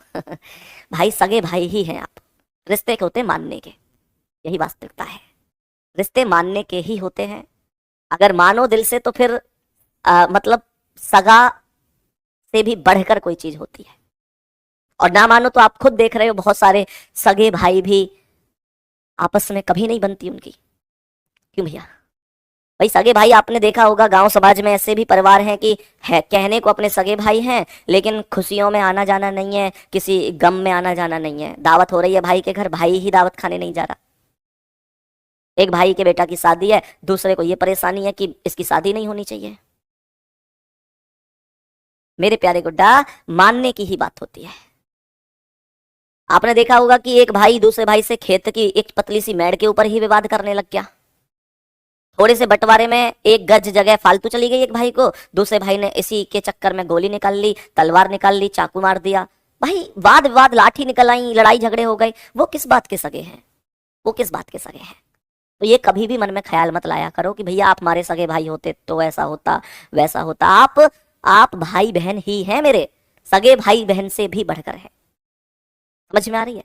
भाई सगे भाई ही हैं आप। रिश्ते के होते मानने के, यही वास्तविकता है। रिश्ते मानने के ही होते हैं। अगर मानो दिल से तो फिर मतलब सगा से भी बढ़कर कोई चीज होती है, और ना मानो तो आप खुद देख रहे हो बहुत सारे सगे भाई भी आपस में कभी नहीं बनती उनकी। क्यों भैया? भाई सगे भाई आपने देखा होगा गांव समाज में ऐसे भी परिवार हैं कि है कहने को अपने सगे भाई हैं, लेकिन खुशियों में आना जाना नहीं है, किसी गम में आना जाना नहीं है। दावत हो रही है भाई के घर, भाई ही दावत खाने नहीं जा रहा। एक भाई के बेटा की शादी है, दूसरे को यह परेशानी है कि इसकी शादी नहीं होनी चाहिए। मेरे प्यारे गुड्डा, मानने की ही बात होती है। आपने देखा होगा कि एक भाई दूसरे भाई से खेत की एक पतली सी मेड़ के ऊपर ही विवाद करने लग गया। थोड़े से बंटवारे में 1 गज जगह फालतू चली गई एक भाई को, दूसरे भाई ने इसी के चक्कर में गोली निकाल ली, तलवार निकाल ली, चाकू मार दिया। भाई वाद विवाद, लाठी निकल आई, लड़ाई झगड़े हो गए। वो किस बात के सगे हैं? वो किस बात के सगे हैं? तो ये कभी भी मन में ख्याल मत लाया करो कि भैया आप हमारे सगे भाई होते तो ऐसा होता वैसा होता। आप भाई बहन ही हैं मेरे, सगे भाई बहन से भी बढ़कर है। समझ में आ रही है?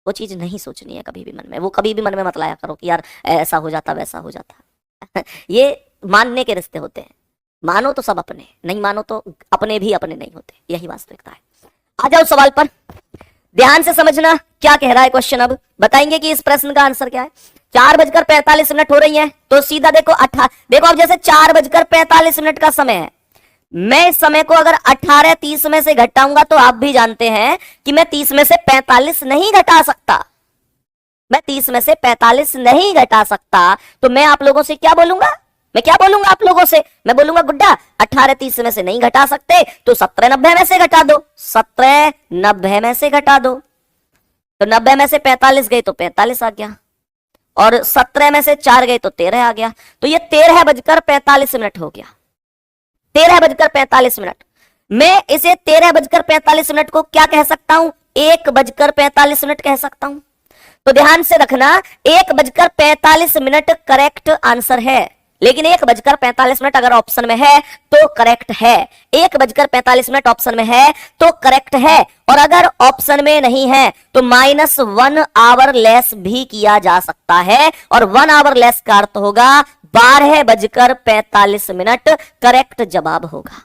वो चीज नहीं सोचनी है कभी भी मन में। वो कभी भी मन में मत लाया करो कि यार ऐसा हो जाता वैसा हो जाता। ये मानने के रिश्ते होते हैं। मानो तो सब अपने, नहीं मानो तो अपने भी अपने नहीं होते। यही वास्तविकता है। आ जाओ सवाल पर, ध्यान से समझना क्या कह रहा है क्वेश्चन। अब बताएंगे कि इस प्रश्न का आंसर क्या है। 4:45 हो रही है, तो सीधा देखो देखो अब जैसे 4:45 का समय है, मैं इस समय को अगर 18:30 में से घटाऊंगा तो आप भी जानते हैं कि मैं 30 में से 45 नहीं घटा सकता। मैं 30 में से 45 नहीं घटा सकता। तो मैं आप लोगों से क्या बोलूंगा? मैं क्या बोलूंगा आप लोगों से? मैं बोलूंगा गुड्डा 18:30 में से नहीं घटा सकते तो 17:90 में से घटा दो, 17:90 में से घटा दो। तो 90 में से 45 गए तो 45 आ गया, और 17 में से 4 गए तो 13 आ गया। तो ये 13:45 हो गया। 13:45। मैं इसे 13:45 को क्या कह सकता हूं? 1:45 कह सकता हूं। तो ध्यान से रखना, 1:45 करेक्ट आंसर है। लेकिन 1:45 अगर ऑप्शन में है तो करेक्ट है। 1:45 ऑप्शन में है तो करेक्ट है, और अगर ऑप्शन में नहीं है तो -1 आवर लेस भी किया जा सकता है, और 1 आवर लेस का अर्थ होगा 12:45 करेक्ट जवाब होगा।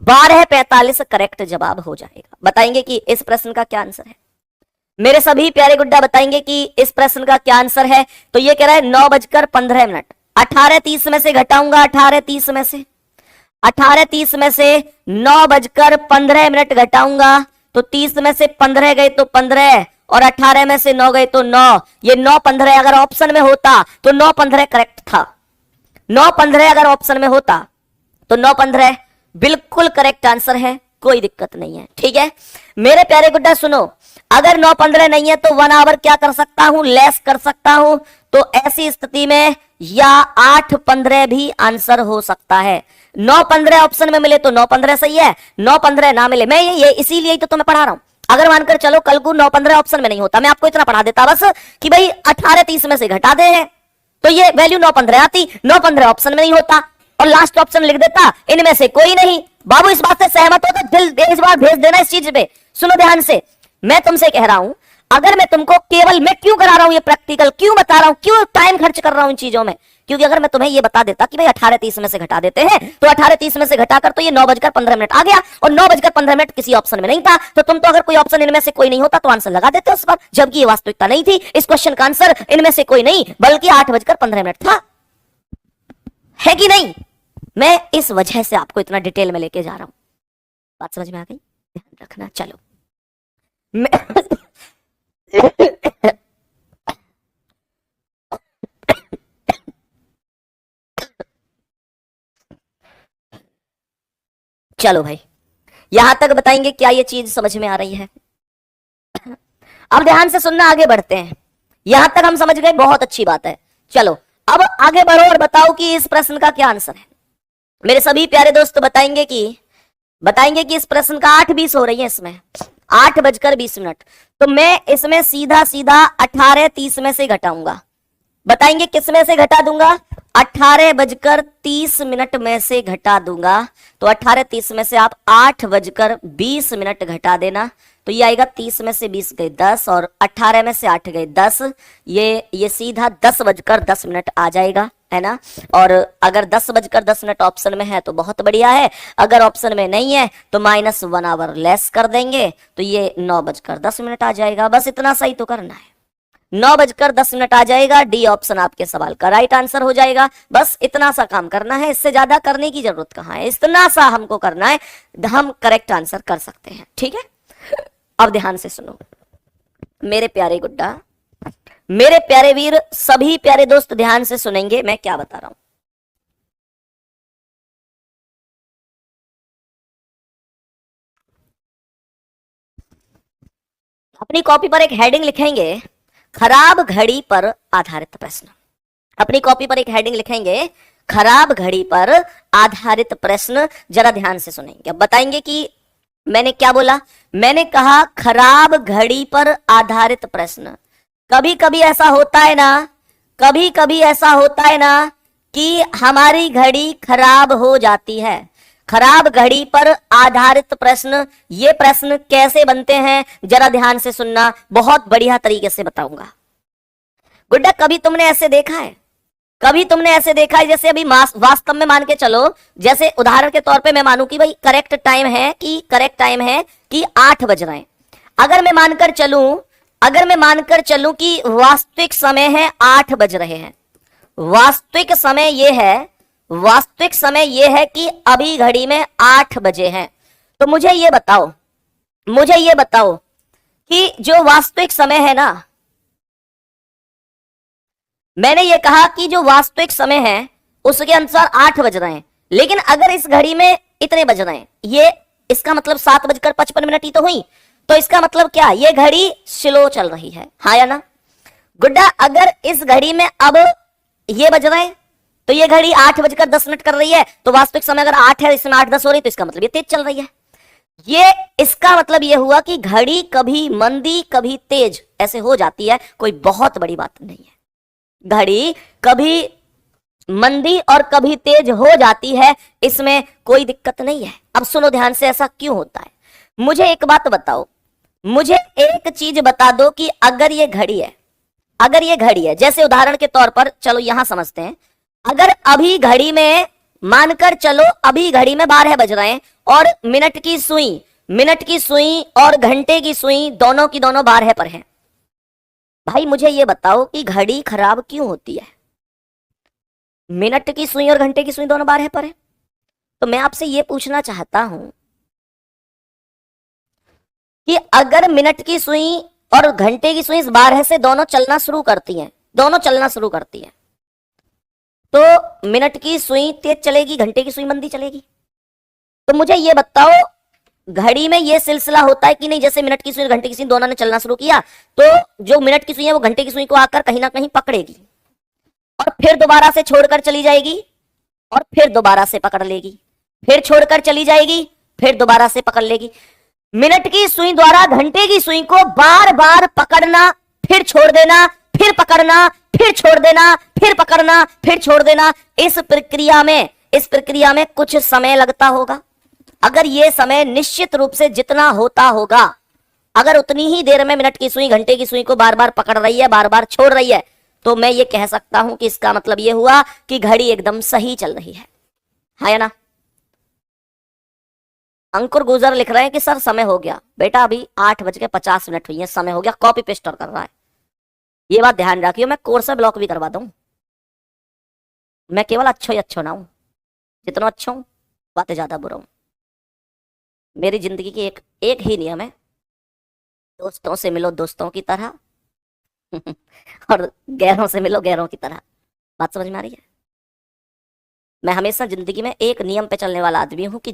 12:45 करेक्ट जवाब हो जाएगा। बताएंगे कि इस प्रश्न का क्या आंसर है? मेरे सभी प्यारे गुड्डा बताएंगे कि इस प्रश्न का क्या आंसर है। तो ये कह रहा है 9:15। 18:30 में से घटाऊंगा, 18:30 में से 9:15 घटाऊंगा तो 30 में से 15 गए तो 15, और 18 में से 9 गए तो 9। ये 9:15 अगर ऑप्शन में होता तो 9:15 करेक्ट था। 9:15 अगर ऑप्शन में होता तो 9:15 बिल्कुल करेक्ट आंसर है, कोई दिक्कत नहीं है। ठीक है मेरे प्यारे गुड्डा, सुनो, अगर 9:15 नहीं है तो 1 आवर क्या कर सकता हूं? लेस कर सकता हूं। तो ऐसी स्थिति में या 8:15 भी आंसर हो सकता है। 9:15 ऑप्शन में मिले तो 9:15 सही है, 9:15 ना मिले, मैं ये इसीलिए तो तुम्हें पढ़ा रहा हूं। अगर मानकर चलो कल को 9:15 ऑप्शन में नहीं होता, मैं आपको इतना पढ़ा देता बस कि भाई 18:30 में से घटा दे हैं तो ये वैल्यू 9:15 आती। 9:15 ऑप्शन में नहीं होता और लास्ट ऑप्शन लिख देता इनमें से कोई नहीं। बाबू इस बात से सहमत हो तो दिल इस बार भेज देना इस चीज पे। सुनो ध्यान से, मैं तुमसे कह रहा हूं, अगर मैं तुमको केवल, मैं क्यों करा रहा हूं ये प्रैक्टिकल, क्यों बता रहा हूं, क्यों टाइम खर्च कर रहा हूं इन चीजों में? क्योंकि अगर मैं तुम्हें ये बता देता कि भाई 18:30 में से घटा देते हैं तो 18:30 में से घटाकर तो ये 9:15 आ गया, और 9:15 किसी ऑप्शन में नहीं था, तो तुम तो अगर कोई ऑप्शन इनमें से कोई नहीं होता तो आंसर लगा देते उस पर, जबकि ये वास्तविकता नहीं थी। इस क्वेश्चन का आंसर इनमें से कोई नहीं बल्कि 8:15 था, है कि नहीं? मैं इस वजह से आपको इतना डिटेल में लेके जा रहा हूं। बात समझ में आ गई? ध्यान रखना। चलो चलो भाई, यहां तक बताएंगे क्या ये चीज समझ में आ रही है? अब ध्यान से सुनना, आगे बढ़ते हैं। यहां तक हम समझ गए, बहुत अच्छी बात है। चलो अब आगे बढ़ो और बताओ कि इस प्रश्न का क्या आंसर है। मेरे सभी प्यारे दोस्त बताएंगे कि इस प्रश्न का 8:20 हो रही है, इसमें 8:20। तो मैं इसमें सीधा 18:30 में से घटाऊंगा। बताएंगे किस में से घटा दूंगा? 18:30 में से घटा दूंगा, तो 18:30 में से आप 8:20 घटा देना, तो ये आएगा 30 में से 20 गए 10 और 18 में से 8 गए 10, ये सीधा 10:10 आ जाएगा, है ना। और अगर 10:10 ऑप्शन में है तो बहुत बढ़िया है, अगर ऑप्शन में नहीं है तो -1 आवर लेस कर देंगे, तो ये 9:10 आ जाएगा। बस इतना सही तो करना है, 9:10 आ जाएगा। डी ऑप्शन आपके सवाल का राइट आंसर हो जाएगा। बस इतना सा काम करना है, इससे ज्यादा करने की जरूरत कहाँ है, इतना सा हमको करना है, हम करेक्ट आंसर कर सकते हैं, ठीक है। अब ध्यान से सुनो मेरे प्यारे गुड्डा, मेरे प्यारे वीर, सभी प्यारे दोस्त ध्यान से सुनेंगे मैं क्या बता रहा हूं। अपनी कॉपी पर एक हेडिंग लिखेंगे, खराब घड़ी पर आधारित प्रश्न। अपनी कॉपी पर एक हेडिंग लिखेंगे, खराब घड़ी पर आधारित प्रश्न। जरा ध्यान से सुनेंगे, अब बताएंगे कि मैंने क्या बोला। मैंने कहा खराब घड़ी पर आधारित प्रश्न। कभी कभी ऐसा होता है ना, कभी कभी ऐसा होता है ना कि हमारी घड़ी खराब हो जाती है। खराब घड़ी पर आधारित प्रश्न, ये प्रश्न कैसे बनते हैं जरा ध्यान से सुनना, बहुत बढ़िया तरीके से बताऊंगा। गुड्डा कभी तुमने ऐसे देखा है, कभी तुमने ऐसे देखा है, जैसे अभी वास्तव में मान के चलो, जैसे उदाहरण के तौर पे मैं मानूं कि भाई करेक्ट टाइम है कि 8 बज रहे हैं। अगर मैं मानकर चलूं कि वास्तविक समय है 8 बज रहे हैं, वास्तविक समय ये है कि अभी घड़ी में 8 बजे हैं, तो मुझे ये बताओ कि जो वास्तविक समय है ना, मैंने ये कहा कि जो वास्तविक समय है उसके अनुसार 8 बज रहे हैं, लेकिन अगर इस घड़ी में इतने बज रहे हैं, ये इसका मतलब 7:55 ही तो हुई, तो इसका मतलब क्या, ये घड़ी स्लो चल रही है, हाँ या ना। गुड्डा अगर इस घड़ी में अब ये बज रहे हैं तो ये घड़ी 8:10 कर रही है, तो वास्तविक समय अगर 8 है, इसमें 8:10 हो रही, तो इसका मतलब ये तेज चल रही है। ये इसका मतलब ये हुआ कि घड़ी कभी मंदी कभी तेज ऐसे हो जाती है, कोई बहुत बड़ी बात नहीं है। घड़ी कभी मंदी और कभी तेज हो जाती है, इसमें कोई दिक्कत नहीं है। अब सुनो ध्यान से, ऐसा क्यों होता है। मुझे एक बात बताओ, मुझे एक चीज बता दो कि अगर ये घड़ी है, जैसे उदाहरण के तौर पर चलो यहां समझते हैं, अगर अभी घड़ी में मानकर चलो अभी घड़ी में 12 बज रहे हैं और मिनट की सुई और घंटे की सुई दोनों की दोनों 12 पर है, भाई मुझे ये बताओ कि घड़ी खराब क्यों होती है। मिनट की सुई और घंटे की सुई दोनों 12 पर है, तो मैं आपसे ये पूछना चाहता हूं कि अगर मिनट की सुई और घंटे की सुई 12 से दोनों चलना शुरू करती हैं, तो मिनट की सुई तेज चलेगी, घंटे की सुई मंदी चलेगी। तो मुझे ये बताओ घड़ी में ये सिलसिला होता है कि नहीं, जैसे मिनट की सुई और घंटे की सुई दोनों ने चलना शुरू किया, तो जो मिनट की सुई है वो घंटे की सुई को आकर कहीं ना कहीं पकड़ेगी और फिर दोबारा से छोड़कर चली जाएगी और फिर दोबारा से पकड़ लेगी, फिर छोड़कर चली जाएगी, फिर दोबारा से पकड़ लेगी। मिनट की सुई द्वारा घंटे की सुई को बार बार पकड़ना, फिर छोड़ देना, फिर पकड़ना, फिर छोड़ देना, फिर पकड़ना, फिर छोड़ देना, इस प्रक्रिया में कुछ समय लगता होगा। अगर ये समय निश्चित रूप से जितना होता होगा, अगर उतनी ही देर में मिनट की सुई घंटे की सुई को बार बार पकड़ रही है, बार बार छोड़ रही है, तो मैं ये कह सकता हूं कि इसका मतलब ये हुआ कि घड़ी एकदम सही चल रही है, हाँ या ना। अंकुर गुजर लिख रहे हैं कि सर समय हो गया। बेटा अभी 8:50 हुई है, समय हो गया, कॉपी पेस्ट और कर रहा है। ये बात ध्यान रखियो, मैं कोर्स ब्लॉक भी करवा दूं, मैं केवल अच्छा ही अच्छा ना हूं, जितना अच्छा हूं बातें ज्यादा बुरा हूं। मेरी जिंदगी की एक ही नियम है, दोस्तों से मिलो दोस्तों की तरह और गैरों से मिलो गैरों की तरह। बात समझ में आ रही है। मैं हमेशा जिंदगी में एक नियम पे चलने वाला आदमी हूं कि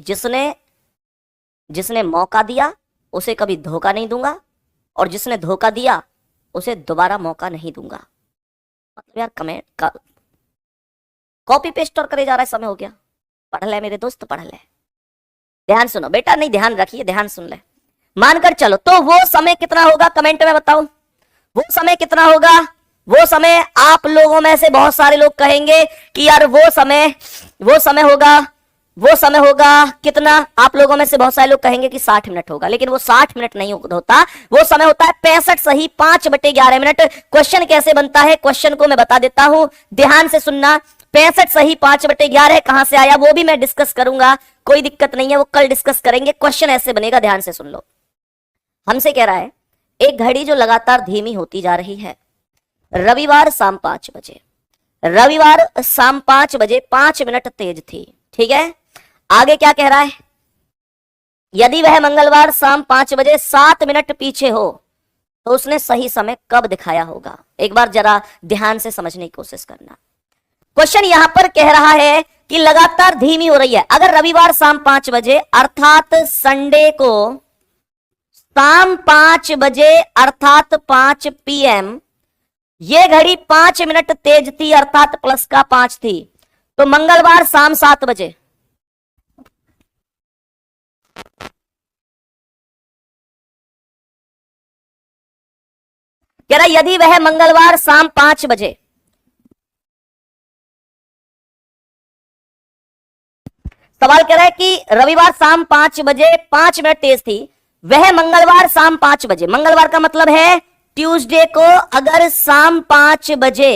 जिसने मौका दिया उसे कभी धोखा नहीं दूंगा, और जिसने धोखा दिया उसे दोबारा मौका नहीं दूंगा। मतलब यार कमेंट कॉपी पेस्ट और करे जा रहा है, समय हो गया। पढ़ ले मेरे दोस्त, पढ़ ले, ध्यान सुनो बेटा, नहीं ध्यान रखिए, ध्यान सुन ले। मानकर चलो तो वो समय कितना होगा, कमेंट में बताओ वो समय कितना होगा। वो समय आप लोगों में से बहुत सारे लोग कहेंगे कि यार वो समय होगा कितना, आप लोगों में से बहुत सारे लोग कहेंगे कि 60 मिनट होगा, लेकिन वो 60 मिनट नहीं होता, वो समय होता है 65 सही 5/11 मिनट। क्वेश्चन कैसे बनता है, क्वेश्चन को मैं बता देता हूं, ध्यान से सुनना। 65 सही 5/11 कहां से आया वो भी मैं डिस्कस करूंगा, कोई दिक्कत नहीं है, वो कल डिस्कस करेंगे। क्वेश्चन ऐसे बनेगा, ध्यान से सुन लो। हमसे कह रहा है एक घड़ी जो लगातार धीमी होती जा रही है, रविवार शाम 5 बजे, रविवार शाम 5 बजे 5 मिनट तेज थी, ठीक है। आगे क्या कह रहा है, यदि वह मंगलवार शाम 5 बजे 7 मिनट पीछे हो तो उसने सही समय कब दिखाया होगा। एक बार जरा ध्यान से समझने की कोशिश करना। क्वेश्चन यहां पर कह रहा है कि लगातार धीमी हो रही है। अगर रविवार शाम 5 बजे अर्थात संडे को शाम 5 बजे अर्थात 5 PM ये घड़ी 5 मिनट तेज थी अर्थात प्लस का 5 थी, तो मंगलवार शाम 7 बजे कह रहा यदि वह मंगलवार शाम 5 बजे, सवाल कह रहा है कि रविवार शाम 5 बजे 5 मिनट तेज थी, वह मंगलवार शाम 5 बजे, मंगलवार का मतलब है ट्यूसडे को, अगर शाम 5 बजे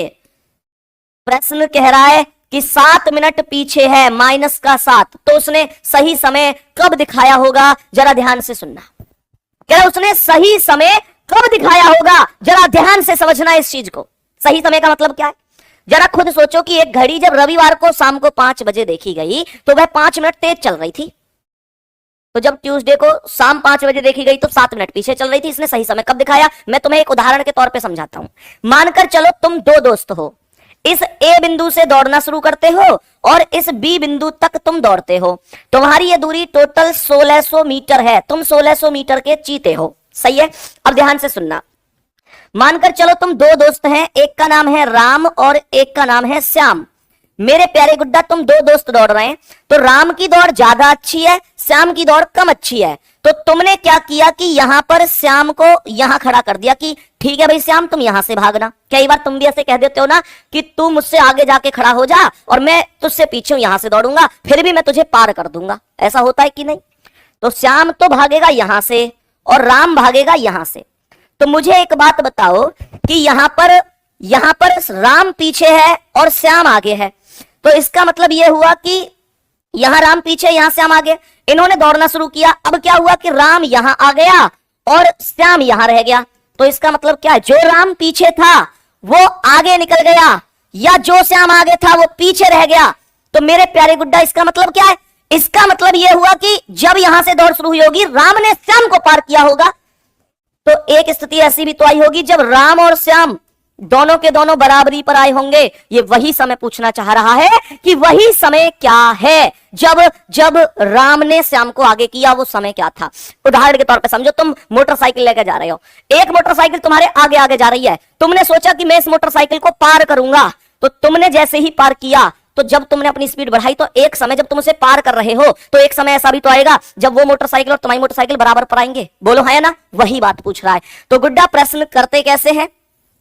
प्रश्न कह रहा है कि 7 मिनट पीछे है माइनस का 7, तो उसने सही समय कब दिखाया होगा, जरा ध्यान से सुनना। कह रहा उसने सही समय कब दिखाया होगा, जरा ध्यान से समझना इस चीज को। सही समय का मतलब क्या है, जरा खुद सोचो कि एक घड़ी जब रविवार को शाम को 5 बजे देखी गई तो वह 5 मिनट तेज चल रही थी, तो जब ट्यूसडे को शाम 5 बजे देखी गई तो 7 मिनट पीछे चल रही थी। इसने सही समय कब दिखाया, मैं तुम्हें एक उदाहरण के तौर पे समझाता हूं। मानकर चलो तुम 2 दोस्त हो, इस A बिंदु से दौड़ना शुरू करते हो और इस B बिंदु तक तुम दौड़ते हो, तुम्हारी ये दूरी टोटल 1600 मीटर है, तुम 1600 मीटर के चीते हो, सही है। अब ध्यान से सुनना, मानकर चलो तुम 2 दोस्त हैं, एक का नाम है राम और एक का नाम है श्याम। मेरे प्यारे गुड्डा तुम 2 दोस्त दौड़ रहे हैं, तो राम की दौड़ ज्यादा अच्छी है, श्याम की दौड़ कम अच्छी है, तो तुमने क्या किया कि यहां पर श्याम को यहां खड़ा कर दिया कि ठीक है भाई श्याम तुम यहां से भागना। कई बार तुम भी ऐसे कह देते हो ना कि तू मुझसे आगे जाके खड़ा हो जा और मैं तुझसे पीछे यहां से दौड़ूंगा, फिर भी मैं तुझे पार कर दूंगा, ऐसा होता है कि नहीं। तो श्याम तो भागेगा यहां से और राम भागेगा यहां से। तो मुझे एक बात बताओ कि यहां पर राम पीछे है और श्याम आगे है, तो इसका मतलब यह हुआ कि यहां राम पीछे यहां श्याम आगे, इन्होंने दौड़ना शुरू किया। अब क्या हुआ कि राम यहां आ गया और श्याम यहां रह गया, तो इसका मतलब क्या है, जो राम पीछे था वो आगे निकल गया या जो श्याम आगे था वो पीछे रह गया। तो मेरे प्यारे गुड्डा इसका मतलब क्या है, इसका मतलब यह हुआ कि जब यहां से दौड़ शुरू हुई होगी राम ने श्याम को पार किया होगा, तो एक स्थिति ऐसी भी तो आई होगी जब राम और श्याम दोनों के दोनों बराबरी पर आए होंगे। ये वही समय पूछना चाह रहा है कि वही समय क्या है जब राम ने श्याम को आगे किया, वो समय क्या था। उदाहरण के तौर पे समझो, तुम मोटरसाइकिल लेकर जा रहे हो, एक मोटरसाइकिल तुम्हारे आगे आगे जा रही है, तुमने सोचा कि मैं इस मोटरसाइकिल को पार करूंगा, तो तुमने जैसे ही पार किया तो जब तुमने अपनी स्पीड बढ़ाई तो एक समय जब तुम उसे पार कर रहे हो तो एक समय ऐसा भी तो आएगा जब वो मोटरसाइकिल और तुम्हारी मोटरसाइकिल बराबर पर आएंगे, बोलो है ना, वही बात पूछ रहा है। तो गुड्डा प्रश्न करते कैसे हैं,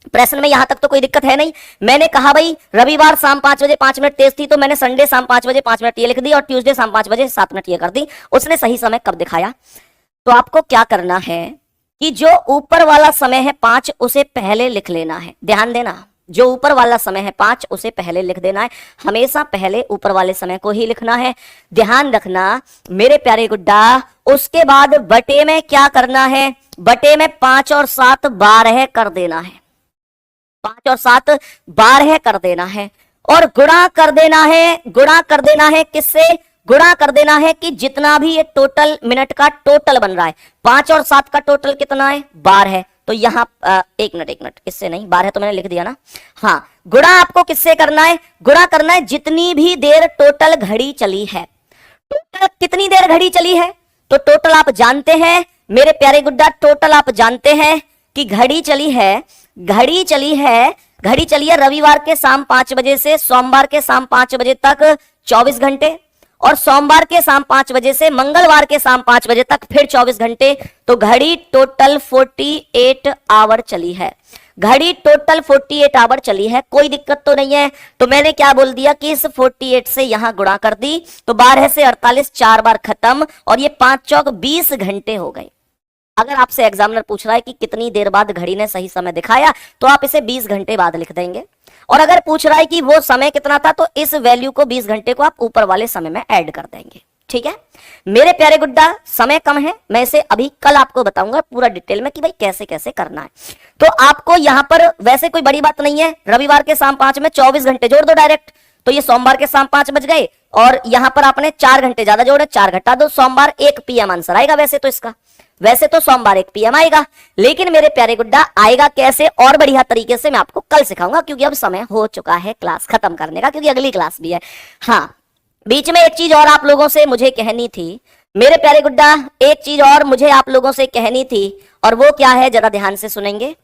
प्रश्न में यहां तक तो कोई दिक्कत है नहीं। मैंने कहा भाई रविवार शाम 5 बजे 5 मिनट तेज थी, तो मैंने संडे शाम 5 बजे 5 मिनट ये लिख दी और ट्यूसडे शाम 5 बजे 7 मिनट ये कर दी। उसने सही समय कब दिखाया, तो आपको क्या करना है कि जो ऊपर वाला समय है 5 उसे पहले लिख लेना है। ध्यान देना, जो ऊपर वाला समय है 5 उसे पहले लिख देना है, हमेशा पहले ऊपर वाले समय को ही लिखना है। ध्यान रखना मेरे प्यारे गुड्डा। उसके बाद बटे में क्या करना है, बटे में 5 और 7 12 कर देना है, 5 और 7 12 कर देना है और गुणा कर देना है। गुणा कर देना है किससे, गुणा कर देना है कि जितना भी ये टोटल मिनट का टोटल बन रहा है, 5 और 7 का टोटल कितना है 12 है। तो यहां एक मिनट किससे नहीं, 12 तो मैंने लिख दिया ना। हाँ, गुणा आपको किससे करना है, गुणा करना है जितनी भी देर टोटल घड़ी चली है। टोटल कितनी देर घड़ी चली है, तो टोटल आप जानते हैं मेरे प्यारे गुड्डा, टोटल आप जानते हैं कि घड़ी चली है रविवार के शाम 5 बजे से सोमवार के शाम 5 बजे तक 24 घंटे और सोमवार के शाम 5 बजे से मंगलवार के शाम 5 बजे तक फिर 24 घंटे। तो घड़ी टोटल 48 आवर चली है। घड़ी टोटल 48 आवर चली है, कोई दिक्कत तो नहीं है। तो मैंने क्या बोल दिया कि इस 48 से यहां गुणा कर दी, तो 12 से 48 4 बार खत्म, और ये 5 चौक 20 घंटे हो गए। अगर आपसे एग्जामिनर पूछ रहा है कि कितनी देर बाद घड़ी ने सही समय दिखाया, तो आप इसे 20 घंटे बाद लिख देंगे। और अगर पूछ रहा है कि वो समय कितना था, तो इस वैल्यू को 20 घंटे को आप ऊपर वाले समय में ऐड कर देंगे। ठीक है मेरे प्यारे गुड्डा, समय कम है, मैं इसे अभी कल आपको बताऊंगा पूरा डिटेल में कि भाई कैसे कैसे करना है। तो आपको यहां पर वैसे कोई बड़ी बात नहीं है, रविवार के शाम 5 में 24 घंटे जोड़ दो डायरेक्ट, तो ये सोमवार के शाम 5 बज गए, और यहां पर आपने 4 घंटे ज्यादा जोड़े, 4 घटा दो, सोमवार 1 PM आंसर आएगा। वैसे तो सोमवार 1 PM आएगा, लेकिन मेरे प्यारे गुड्डा आएगा कैसे और बढ़िया तरीके से मैं आपको कल सिखाऊंगा, क्योंकि अब समय हो चुका है क्लास खत्म करने का, क्योंकि अगली क्लास भी है। हाँ, बीच में एक चीज और आप लोगों से मुझे कहनी थी मेरे प्यारे गुड्डा, एक चीज और मुझे आप लोगों से कहनी थी, और वो क्या है जरा ध्यान से सुनेंगे।